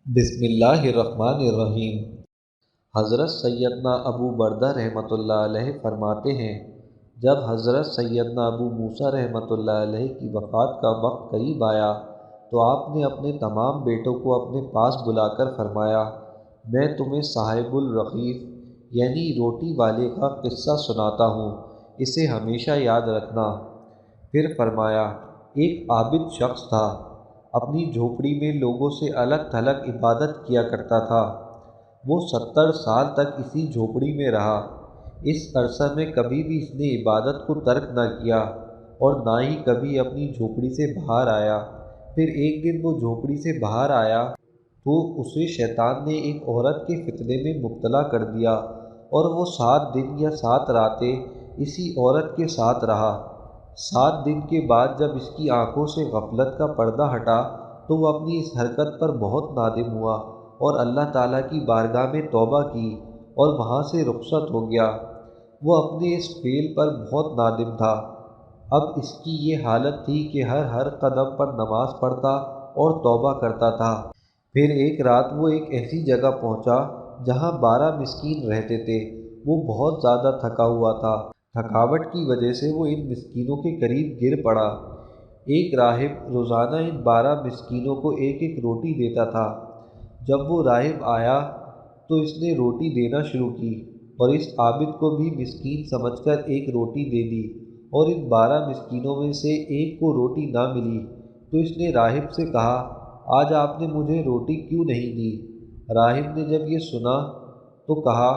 بسم اللہ الرحمن الرحیم۔ حضرت سیدنا ابو بردہ رحمۃ اللہ علیہ فرماتے ہیں، جب حضرت سیدنا ابو موسیٰ رحمۃ اللہ علیہ کی وفات کا وقت قریب آیا تو آپ نے اپنے تمام بیٹوں کو اپنے پاس بلا کر فرمایا، میں تمہیں صاحب الرغیف یعنی روٹی والے کا قصہ سناتا ہوں، اسے ہمیشہ یاد رکھنا۔ پھر فرمایا، ایک عابد شخص تھا، اپنی جھوپڑی میں لوگوں سے الگ تھلگ عبادت کیا کرتا تھا۔ وہ 70 سال تک اسی جھوپڑی میں رہا۔ اس عرصہ میں کبھی بھی اس نے عبادت کو ترک نہ کیا اور نہ ہی کبھی اپنی جھوپڑی سے باہر آیا۔ پھر ایک دن وہ جھوپڑی سے باہر آیا تو اسے شیطان نے ایک عورت کے فتنے میں مبتلا کر دیا اور وہ 7 دن یا 7 راتیں اسی عورت کے ساتھ رہا۔ 7 دن کے بعد جب اس کی آنکھوں سے غفلت کا پردہ ہٹا تو وہ اپنی اس حرکت پر بہت نادم ہوا اور اللہ تعالیٰ کی بارگاہ میں توبہ کی اور وہاں سے رخصت ہو گیا۔ وہ اپنے اس فعل پر بہت نادم تھا۔ اب اس کی یہ حالت تھی کہ ہر قدم پر نماز پڑھتا اور توبہ کرتا تھا۔ پھر ایک رات وہ ایک ایسی جگہ پہنچا جہاں 12 مسکین رہتے تھے۔ وہ بہت زیادہ تھکا ہوا تھا۔ تھکاوٹ کی وجہ سے وہ ان مسکینوں کے قریب گر پڑا۔ ایک راہب روزانہ ان 12 مسکینوں کو ایک ایک روٹی دیتا تھا۔ جب وہ راہب آیا تو اس نے روٹی دینا شروع کی اور اس عابد کو بھی مسکین سمجھ کر ایک روٹی دے دی، اور ان 12 مسکینوں میں سے ایک کو روٹی نہ ملی تو اس نے راہب سے کہا، آج آپ نے مجھے روٹی کیوں نہیں دی؟ راہب نے جب یہ سنا تو کہا،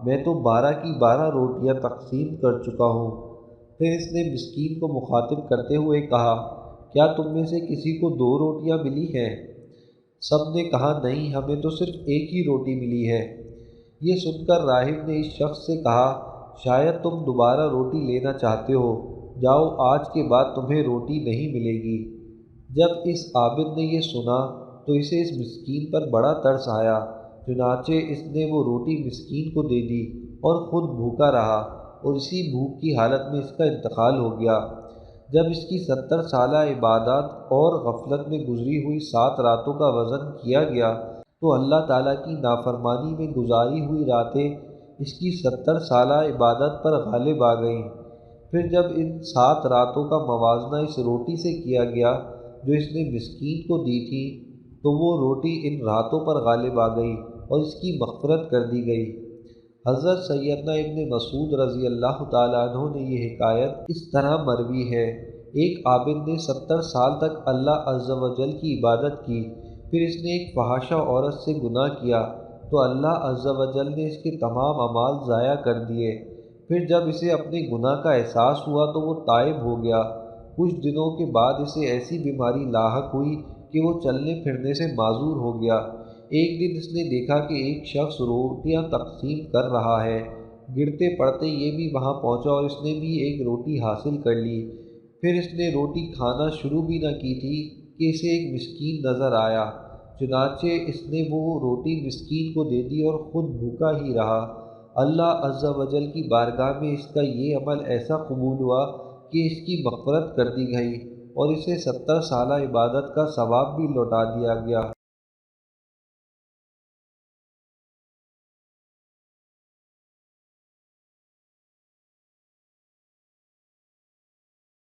میں تو 12 کی 12 روٹیاں تقسیم کر چکا ہوں۔ پھر اس نے مسکین کو مخاطب کرتے ہوئے کہا، کیا تم میں سے کسی کو 2 روٹیاں ملی ہیں؟ سب نے کہا، نہیں، ہمیں تو صرف ایک ہی روٹی ملی ہے۔ یہ سن کر راہب نے اس شخص سے کہا، شاید تم دوبارہ روٹی لینا چاہتے ہو، جاؤ، آج کے بعد تمہیں روٹی نہیں ملے گی۔ جب اس عابد نے یہ سنا تو اسے اس مسکین پر بڑا ترس آیا، چنانچہ اس نے وہ روٹی مسکین کو دے دی اور خود بھوکا رہا، اور اسی بھوک کی حالت میں اس کا انتقال ہو گیا۔ جب اس کی 70 سالہ عبادات اور غفلت میں گزری ہوئی 7 راتوں کا وزن کیا گیا تو اللہ تعالیٰ کی نافرمانی میں گزاری ہوئی راتیں اس کی 70 سالہ عبادت پر غالب آ گئیں۔ پھر جب ان 7 راتوں کا موازنہ اس روٹی سے کیا گیا جو اس نے مسکین کو دی تھی تو وہ روٹی ان راتوں پر غالب آ گئی اور اس کی مغفرت کر دی گئی۔ حضرت سیدنا ابن مسعود رضی اللہ تعالیٰ عنہ نے یہ حکایت اس طرح مروی ہے، ایک عابد نے 70 سال تک اللہ عز و جل کی عبادت کی، پھر اس نے ایک فحاشہ عورت سے گناہ کیا تو اللہ عز و جل نے اس کے تمام اعمال ضائع کر دیے۔ پھر جب اسے اپنے گناہ کا احساس ہوا تو وہ تائب ہو گیا۔ کچھ دنوں کے بعد اسے ایسی بیماری لاحق ہوئی کہ وہ چلنے پھرنے سے معذور ہو گیا۔ ایک دن اس نے دیکھا کہ ایک شخص روٹیاں تقسیم کر رہا ہے۔ گرتے پڑتے یہ بھی وہاں پہنچا اور اس نے بھی ایک روٹی حاصل کر لی۔ پھر اس نے روٹی کھانا شروع بھی نہ کی تھی کہ اسے ایک مسکین نظر آیا، چنانچہ اس نے وہ روٹی مسکین کو دے دی اور خود بھوکا ہی رہا۔ اللہ عز و جل کی بارگاہ میں اس کا یہ عمل ایسا قبول ہوا کہ اس کی مغفرت کر دی گئی اور اسے 70 سالہ عبادت کا ثواب بھی لوٹا دیا گیا۔